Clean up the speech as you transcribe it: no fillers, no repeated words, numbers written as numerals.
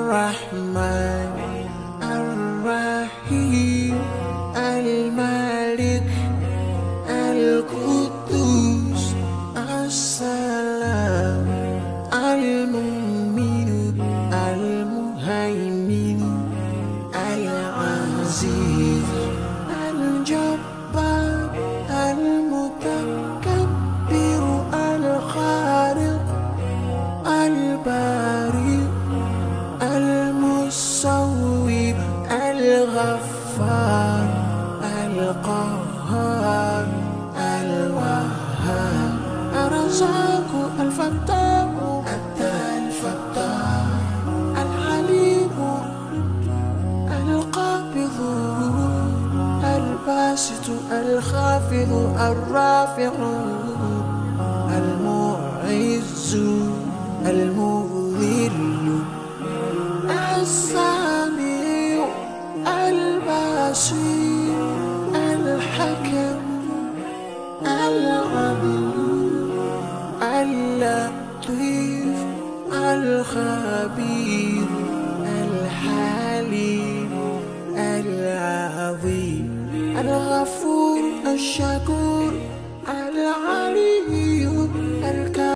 الرحمن الرحيم الملك القدوس السلام المؤمن المهيمن العزيز الجبار المتكبر الخالق البارئ المصور الغفار القهار الوهاب الرزاق الفتاح الفتاح العليم القابض الباسط الخافض الرافع المعز المذل السميع البصير الحكم العليم اللطيف الخبير الحليم العظيم الغفور الشكور العليم